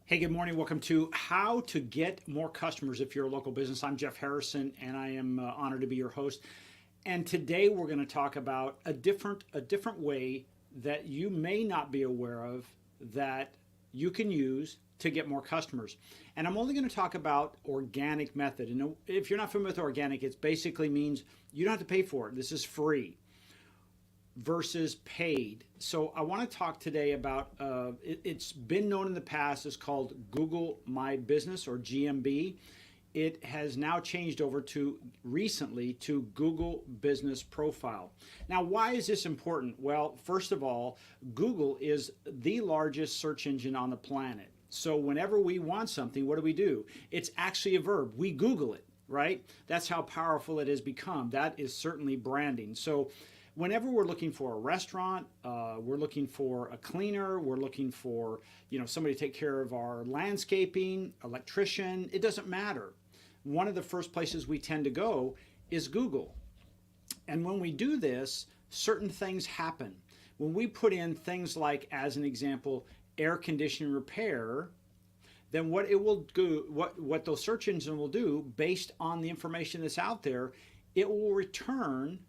Hey, good morning. Welcome to How to Get More Customers If You're a Local Business. I'm Jeff Harrison, and I am honored to be your host. And today we're going to talk about a different way that you may not be aware of that you can use to get more customers. And I'm only going to talk about organic method. And if you're not familiar with organic, it basically means you don't have to pay for it. This is free versus paid. So I want to talk today about it's been known in the past as called Google My Business or GMB. It has now changed over to recently to Google Business Profile. Now, why is this important? Well, first of all, Google is the largest search engine on the planet. So whenever we want something, what do? It's actually a verb. We Google it, right? That's how powerful it has become. That is certainly branding. So whenever we're looking for a restaurant, we're looking for a cleaner, we're looking for somebody to take care of our landscaping, electrician, it doesn't matter. One of the first places we tend to go is Google. And when we do this, certain things happen. When we put in things like, as an example, air conditioning repair, then what it will do, what those search engines will do based on the information that's out there, it will return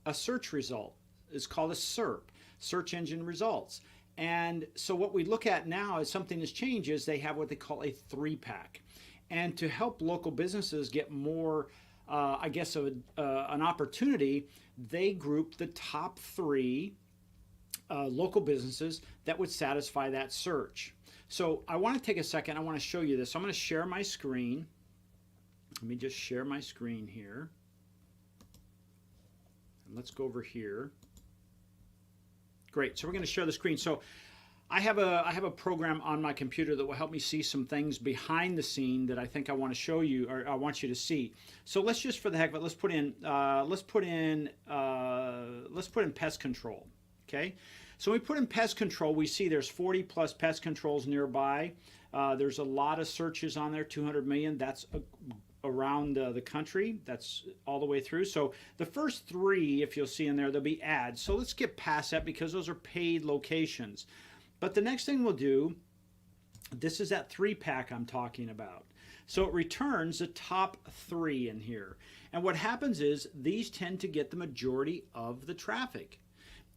a search result. It's called a SERP, search engine results. And so what we look at now is something that's changed is they have what they call a 3-pack. And to help local businesses get more, an opportunity, they group the top 3 local businesses that would satisfy that search. So I want to take a second. I want to show you this. So I'm going to share my screen. Let me just share my screen here. Let's go over here. Great. So we're going to share the screen. So I have a program on my computer that will help me see some things behind the scene that I think I want to show you, or I want you to see. So let's just, for the heck of it, let's put in pest control. Okay. So when we put in pest control, we see there's 40 plus pest controls nearby. There's a lot of searches on there, 200 million. That's around the country. That's all the way through. So the first 3, if you'll see in there, there'll be ads. So let's get past that because those are paid locations. But the next thing we'll do, this is that 3-pack I'm talking about. So it returns the top 3 in here. And what happens is these tend to get the majority of the traffic.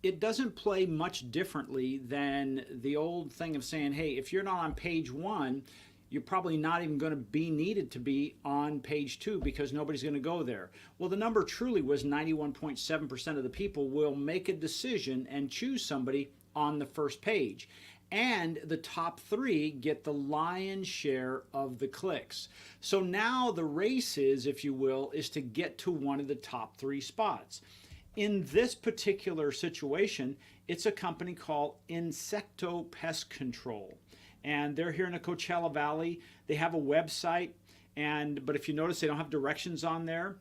It doesn't play much differently than the old thing of saying, hey, if you're not on page 1, you're probably not even going to be needed to be on page 2 because nobody's going to go there. Well, the number truly was 91.7% of the people will make a decision and choose somebody on the first page. And the top 3 get the lion's share of the clicks. So now the race is, if you will, is to get to one of the top 3 spots. In this particular situation, it's a company called Insecto Pest Control. And they're here in the Coachella Valley. They have a website, but if you notice, they don't have directions on there.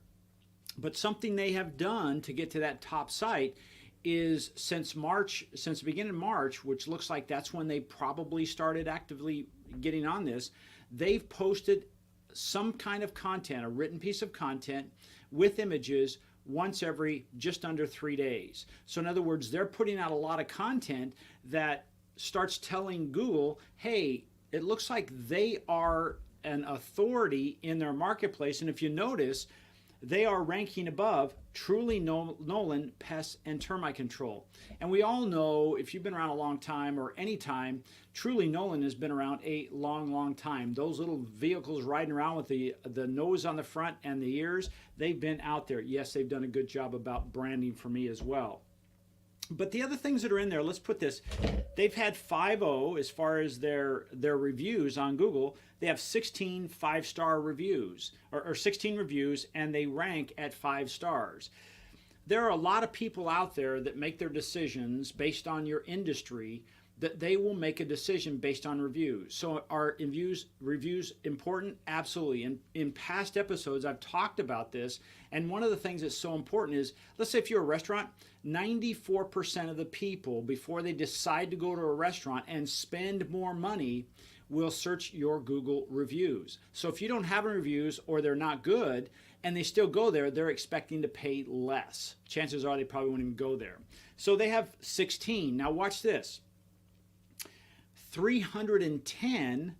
But something they have done to get to that top site is since the beginning of March, which looks like that's when they probably started actively getting on this, they've posted some kind of content, a written piece of content with images once every just under 3 days. So in other words, they're putting out a lot of content that starts telling Google, hey, it looks like they are an authority in their marketplace. And if you notice, they are ranking above Truly Nolan Pest and Termite Control. And we all know, if you've been around a long time or any time, Truly Nolan has been around a long time. Those little vehicles riding around with the nose on the front and the ears, they've been out there. Yes, they've done a good job about branding for me as well. But the other things that are in there, let's put this, they've had 5.0 as far as their reviews on Google. They have 16 5-star reviews, or 16 reviews, and they rank at 5 stars. There are a lot of people out there that make their decisions based on your industry, that they will make a decision based on reviews. So are reviews important? Absolutely. In past episodes, I've talked about this, and one of the things that's so important is, let's say if you're a restaurant, 94% of the people, before they decide to go to a restaurant and spend more money, will search your Google reviews. So if you don't have any reviews or they're not good and they still go there, they're expecting to pay less. Chances are they probably won't even go there. So they have 16. Now watch this. 310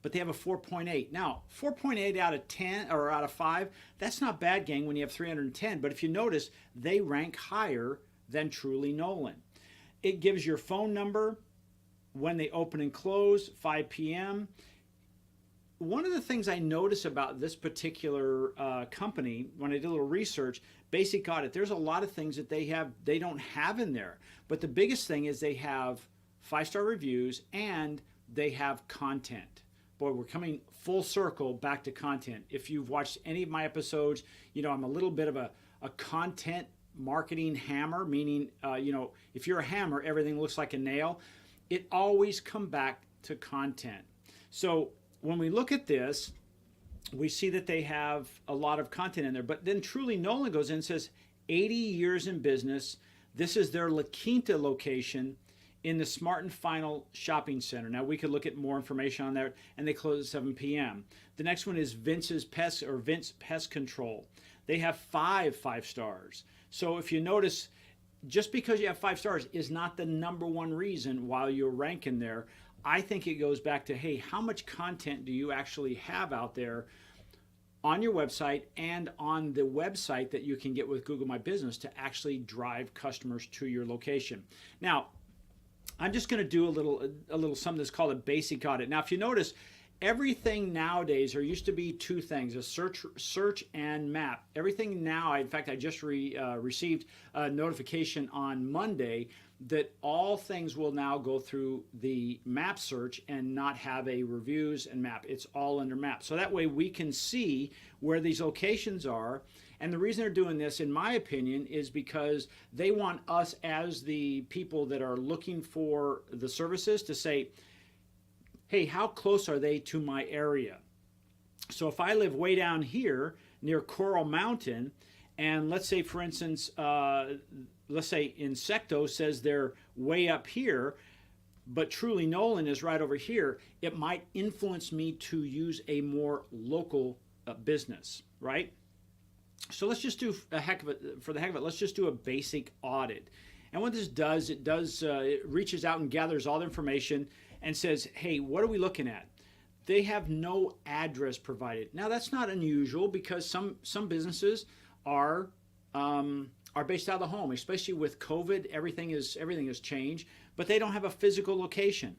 but they have a 4.8. Now, 4.8 out of 10 or out of 5, that's not bad, gang, when you have 310. But if you notice, they rank higher than Truly Nolan. It gives your phone number, when they open and close, 5 p.m. One of the things I notice about this particular company, when I did a little research, Basic Audit, there's a lot of things that they don't have in there. But the biggest thing is they have 5-star reviews and they have content. Boy, we're coming full circle back to content. If you've watched any of my episodes, you know I'm a little bit of a content marketing hammer, meaning, if you're a hammer, everything looks like a nail. It always comes back to content. So when we look at this, we see that they have a lot of content in there. But then Truly Nolan goes in and says, 80 years in business. This is their La Quinta location in the Smart and Final Shopping Center. Now, we could look at more information on that, and they close at 7 p.m. The next one is Vince's Pest, or Vince Pest Control. They have 5 stars. So if you notice, just because you have 5 stars is not the number one reason why you're ranking there. I think it goes back to, hey, how much content do you actually have out there on your website and on the website that you can get with Google My Business to actually drive customers to your location. Now, I'm just going to do a little something that's called a basic audit. Now, if you notice, everything nowadays, there used to be 2 things, a search and map. Everything now, in fact, I just received a notification on Monday that all things will now go through the map search and not have a reviews and map. It's all under map. So that way we can see where these locations are. And the reason they're doing this, in my opinion, is because they want us as the people that are looking for the services to say, hey, how close are they to my area? So if I live way down here near Coral Mountain, and let's say, for instance, let's say Insecto says they're way up here, but Truly Nolan is right over here, it might influence me to use a more local business, right? So let's just do for the heck of it, let's just do a basic audit. And what this does, it reaches out and gathers all the information and says, hey, what are we looking at? They have no address provided. Now, that's not unusual because some businesses are based out of the home, especially with COVID. Everything has changed, but they don't have a physical location.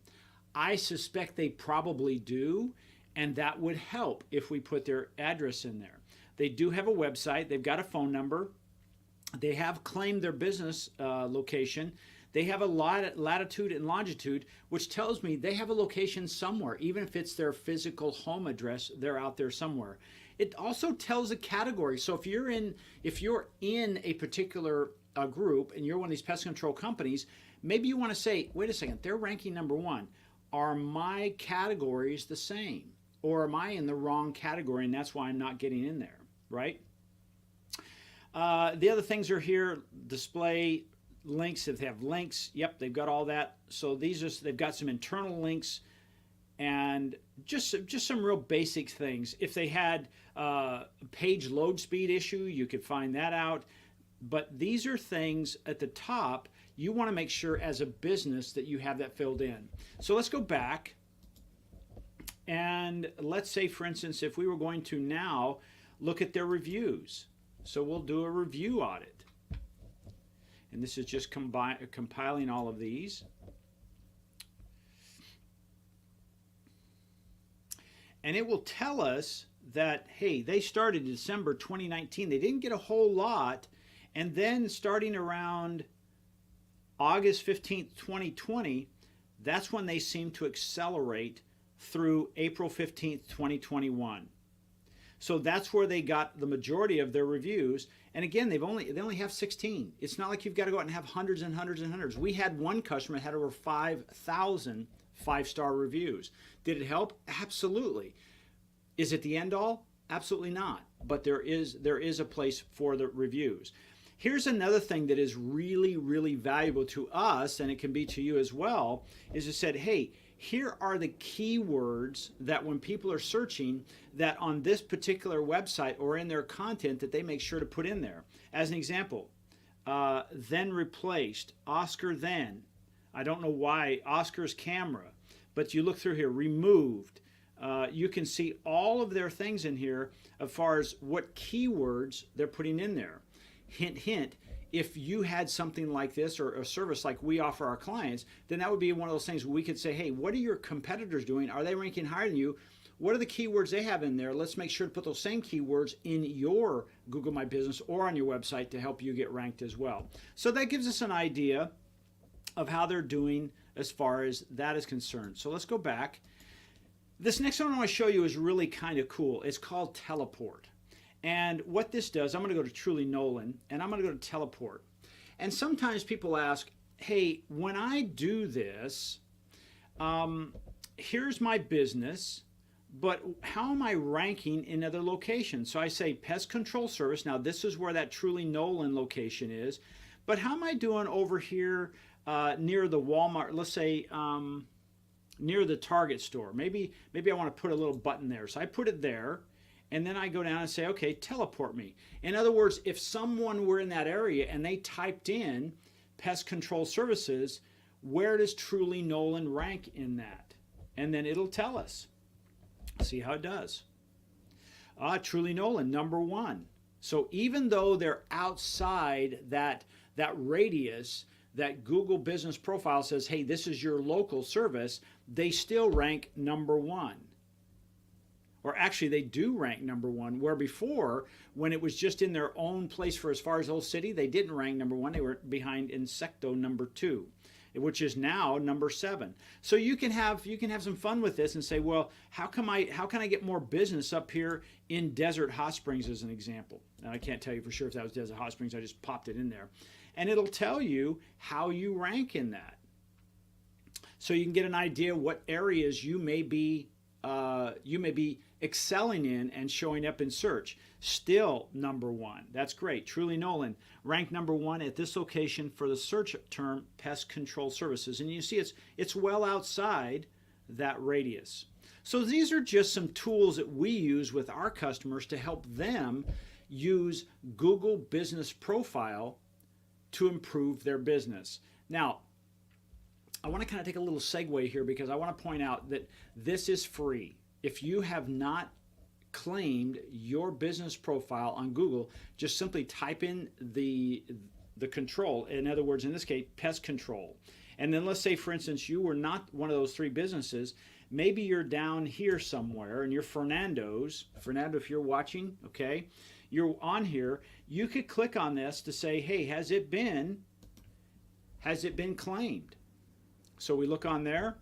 I suspect they probably do, and that would help if we put their address in there. They do have a website. They've got a phone number. They have claimed their business location. They have a latitude and longitude, which tells me they have a location somewhere. Even if it's their physical home address, they're out there somewhere. It also tells a category. So if you're in a particular group and you're one of these pest control companies, maybe you want to say, wait a second, they're ranking number 1. Are my categories the same? Or am I in the wrong category and that's why I'm not getting in there, right? The other things are here, display links. If they have links, yep, they've got all that. So they've got some internal links and just some real basic things. If they had a page load speed issue, you could find that out. But these are things at the top you want to make sure as a business that you have that filled in. So let's go back. And let's say, for instance, if we were going to now look at their reviews. So we'll do a review audit. And this is just compiling all of these. And it will tell us that, hey, they started in December 2019. They didn't get a whole lot. And then starting around August 15th, 2020, that's when they seem to accelerate through April 15th, 2021. So that's where they got the majority of their reviews. And again, they only have 16. It's not like you've got to go out and have hundreds and hundreds and hundreds. We had one customer that had over 5,000 5-star reviews. Did it help? Absolutely. Is it the end all? Absolutely not. But there is a place for the reviews. Here's another thing that is really, really valuable to us, and it can be to you as well, is it said, hey, here are the keywords that when people are searching that on this particular website or in their content that they make sure to put in there. As an example, then replaced, Oscar then. I don't know why, Oscar's camera. But you look through here, removed, you can see all of their things in here as far as what keywords they're putting in there. Hint, hint, if you had something like this or a service like we offer our clients, then that would be one of those things where we could say, hey, what are your competitors doing? Are they ranking higher than you? What are the keywords they have in there? Let's make sure to put those same keywords in your Google My Business or on your website to help you get ranked as well. So that gives us an idea of how they're doing as far as that is concerned. So let's go back. This next one I want to show you is really kind of cool. It's called Teleport. And what this does, I'm going to go to Truly Nolan, and I'm going to go to Teleport. And sometimes people ask, hey, when I do this, here's my business, but how am I ranking in other locations? So I say Pest Control Service. Now this is where that Truly Nolan location is. But how am I doing over here near the Walmart, let's say near the Target store? Maybe I want to put a little button there. So I put it there, and then I go down and say, okay, teleport me. In other words, if someone were in that area and they typed in Pest Control Services, where does Truly Nolan rank in that? And then it'll tell us. See how it does. Truly Nolan, #1. So even though they're outside that radius, that Google Business Profile says, hey, this is your local service, they still rank #1. Or actually, they do rank #1, where before, when it was just in their own place for as far as the whole city, they didn't rank #1. They were behind Insecto #2, which is now #7. So you can have some fun with this and say, well, how can I get more business up here in Desert Hot Springs as an example? Now, I can't tell you for sure if that was Desert Hot Springs. I just popped it in there. And it'll tell you how you rank in that. So you can get an idea what areas you may be excelling in and showing up in search. Still #1. That's great. Truly Nolan, ranked #1 at this location for the search term Pest Control Services. And you see it's well outside that radius. So these are just some tools that we use with our customers to help them use Google Business Profile to improve their business. Now, I want to kind of take a little segue here because I want to point out that this is free. If you have not claimed your business profile on Google, just simply type in the control. In other words, in this case, Pest Control. And then let's say, for instance, you were not one of those 3 businesses. Maybe you're down here somewhere and you're Fernando's. Fernando, if you're watching, okay, you're on here. You could click on this to say, hey, has it been claimed? So we look on there.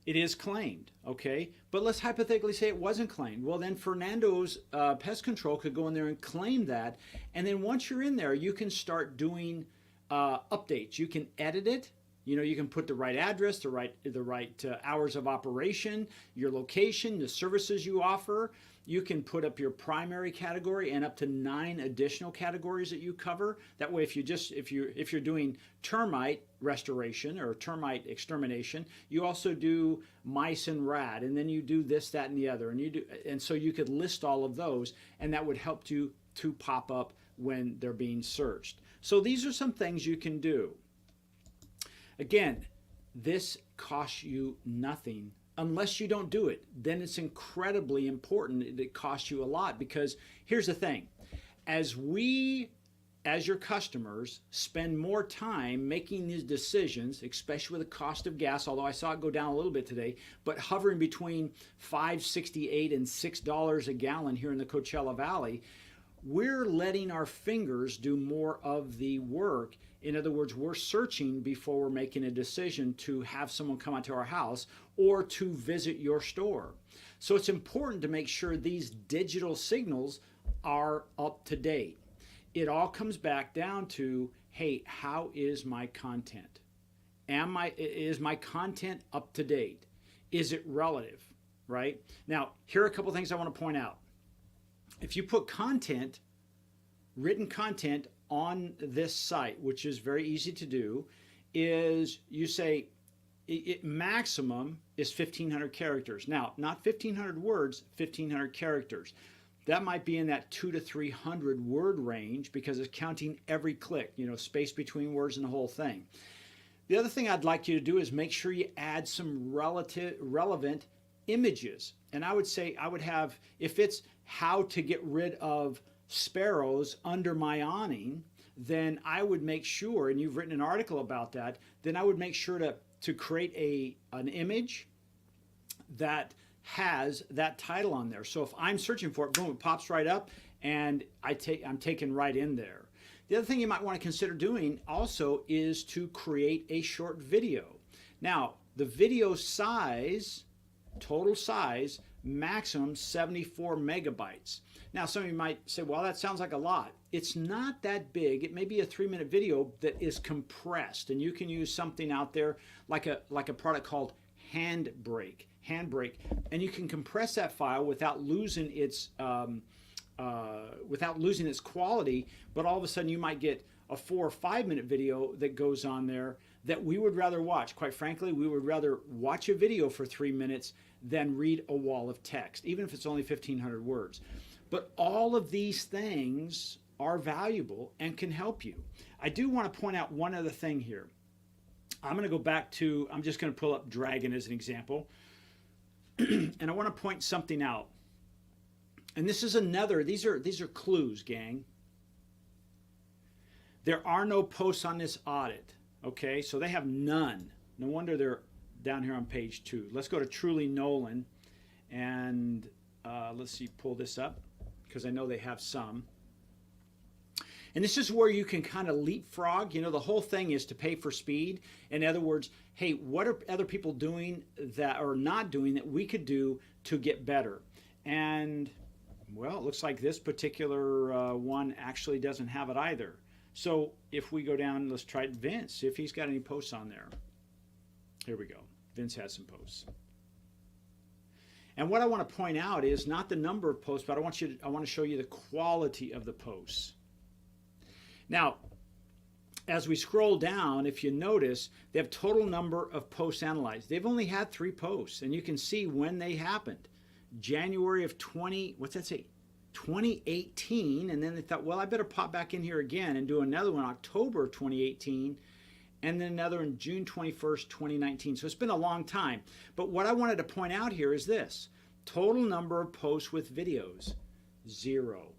It is claimed, okay? But let's hypothetically say it wasn't claimed. Well, then Fernando's Pest Control could go in there and claim that. And then once you're in there, you can start doing updates. You can edit it. You know, you can put the right address, the right hours of operation, your location, the services you offer. You can put up your primary category and up to 9 additional categories that you cover. That way, if you're doing termite restoration or termite extermination, you also do mice and rat, and then you do this, that, and the other, and so you could list all of those, and that would help you to pop up when they're being searched. So these are some things you can do. Again, this costs you nothing. Unless you don't do it, then it's incredibly important. It costs you a lot because here's the thing. As your customers spend more time making these decisions, especially with the cost of gas, although I saw it go down a little bit today, but hovering between $5.68 and $6 a gallon here in the Coachella Valley, we're letting our fingers do more of the work. In other words, we're searching before we're making a decision to have someone come out to our house or to visit your store. So it's important to make sure these digital signals are up to date. It all comes back down to, hey, how is my content? Is my content up to date? Is it relative, right? Now, here are a couple things I want to point out. If you put content, written content on this site, which is very easy to do, is you say maximum is 1,500 characters. Now, not 1,500 words, 1,500 characters. That might be in that 200 to 300 word range because it's counting every click, space between words and the whole thing. The other thing I'd like you to do is make sure you add some relevant images. And I would say I would have, if it's how to get rid of sparrows under my awning, then I would make sure, and you've written an article about that, then I would make sure to create an image that has that title on there. So if I'm searching for it, boom, it pops right up, and I'm taken right in there. The other thing you might want to consider doing also is to create a short video. Now, the video size, total size, maximum 74 megabytes. Now, some of you might say, well, that sounds like a lot. It's not that big. It may be a 3-minute video that is compressed, and you can use something out there like a product called Handbrake, and you can compress that file without losing its quality. But all of a sudden, you might get a 4 or 5-minute video that goes on there that we would rather watch. Quite frankly, we would rather watch a video for 3 minutes than read a wall of text, even if it's only 1,500 words. But all of these things are valuable and can help you. I do want to point out one other thing here. I'm going to go back to, I'm just going to pull up Dragon as an example. And I want to point something out. And this is another, these are clues, gang. There are no posts on this audit. Okay, so they have none. No wonder they're down here on page 2. Let's go to Truly Nolan, and let's see, pull this up, because I know they have some. And this is where you can kind of leapfrog. You know, the whole thing is to pay for speed. In other words, hey, what are other people doing that are not doing that we could do to get better? And, well, it looks like this particular one actually doesn't have it either. So if we go down, let's try Vince, see if he's got any posts on there. Here we go. Vince has some posts. And what I want to point out is not the number of posts, but I want to show you the quality of the posts. Now, as we scroll down, if you notice, they have total number of posts analyzed. They've only had 3 posts, and you can see when they happened. January of 2018, and then they thought, well, I better pop back in here again and do another one October of 2018, and then another in June 21st, 2019. So it's been a long time. But what I wanted to point out here is this. Total number of posts with videos, 0.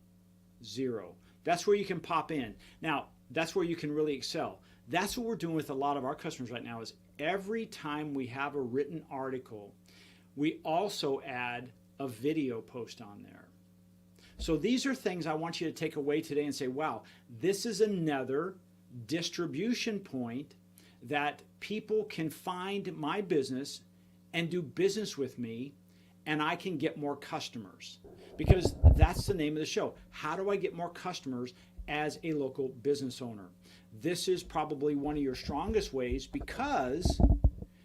That's where you can pop in. Now, that's where you can really excel. That's what we're doing with a lot of our customers right now is every time we have a written article, we also add a video post on there. So these are things I want you to take away today and say, wow, this is another distribution point that people can find my business and do business with me, and I can get more customers. Because that's the name of the show. How do I get more customers as a local business owner? This is probably one of your strongest ways because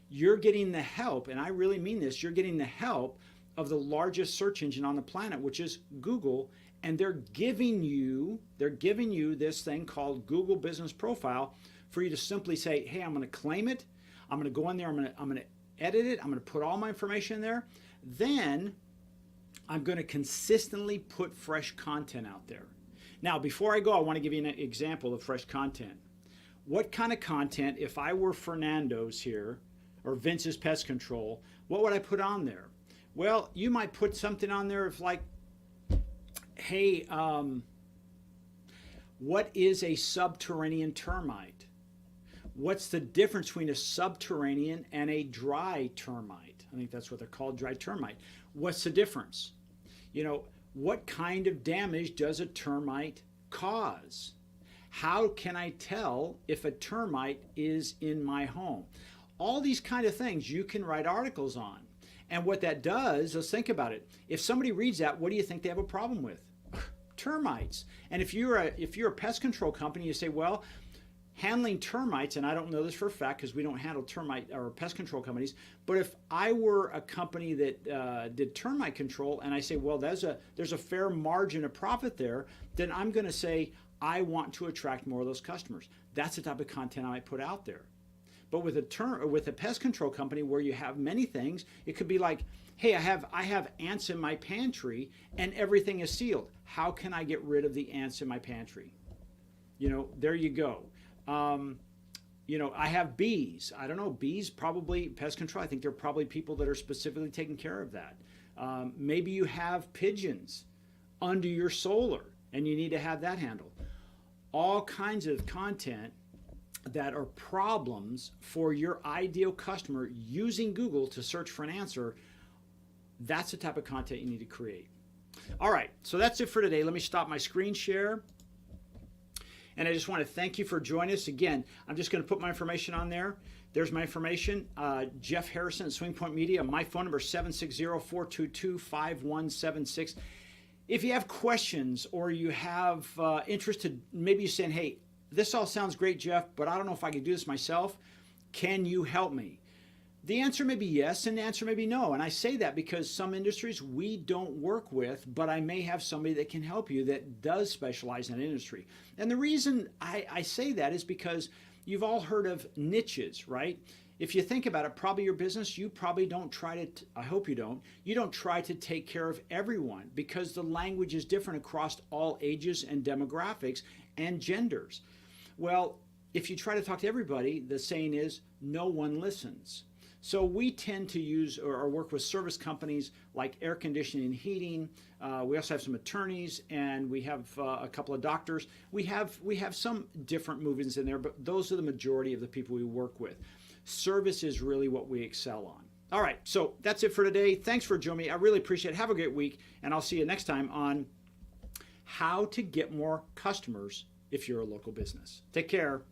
you're getting the help, and I really mean this, you're getting the help of the largest search engine on the planet, which is Google, and they're giving you this thing called Google Business Profile for you to simply say, hey, I'm going to claim it, I'm going to go in there, I'm going to edit it, I'm going to put all my information in there, then I'm going to consistently put fresh content out there. Now, before I go, I want to give you an example of fresh content. What kind of content, if I were Fernando's here, or Vince's Pest Control, what would I put on there? Well, you might put something on there of like, hey, what is a subterranean termite? What's the difference between a subterranean and a dry termite? I think that's what they're called, dry termite. What's the difference? You know, what kind of damage does a termite cause? How can I tell if a termite is in my home? All these kind of things you can write articles on. And what that does, let's think about it. If somebody reads that, what do you think they have a problem with? Termites. And if you're a pest control company, you say, well, handling termites, and I don't know this for a fact because we don't handle termite or pest control companies, but if I were a company that did termite control and I say, well, there's a fair margin of profit there, then I'm going to say, I want to attract more of those customers. That's the type of content I might put out there. But with a pest control company where you have many things, it could be like, hey, I have ants in my pantry and everything is sealed. How can I get rid of the ants in my pantry? You know, there you go. I have bees. I don't know, bees probably, pest control. I think there are probably people that are specifically taking care of that. Maybe you have pigeons under your solar and you need to have that handled. All kinds of content that are problems for your ideal customer using Google to search for an answer. That's the type of content you need to create. All right, so that's it for today. Let me stop my screen share. And I just want to thank you for joining us. Again, I'm just going to put my information on there. There's my information. Jeff Harrison at Swing Point Media. My phone number is 760-422-5176. If you have questions or you have interest, maybe you're saying, hey, this all sounds great, Jeff, but I don't know if I can do this myself. Can you help me? The answer may be yes, and the answer may be no. And I say that because some industries we don't work with, but I may have somebody that can help you that does specialize in that industry. And the reason I say that is because you've all heard of niches, right? If you think about it, probably your business, you probably don't try to, I hope you don't try to take care of everyone because the language is different across all ages and demographics and genders. Well, if you try to talk to everybody, the saying is, no one listens. So we tend to use or work with service companies like air conditioning and heating. We also have some attorneys, and we have a couple of doctors. We have some different movements in there, but those are the majority of the people we work with. Service is really what we excel on. All right, so that's it for today. Thanks for joining me. I really appreciate it. Have a great week, and I'll see you next time on how to get more customers if you're a local business. Take care.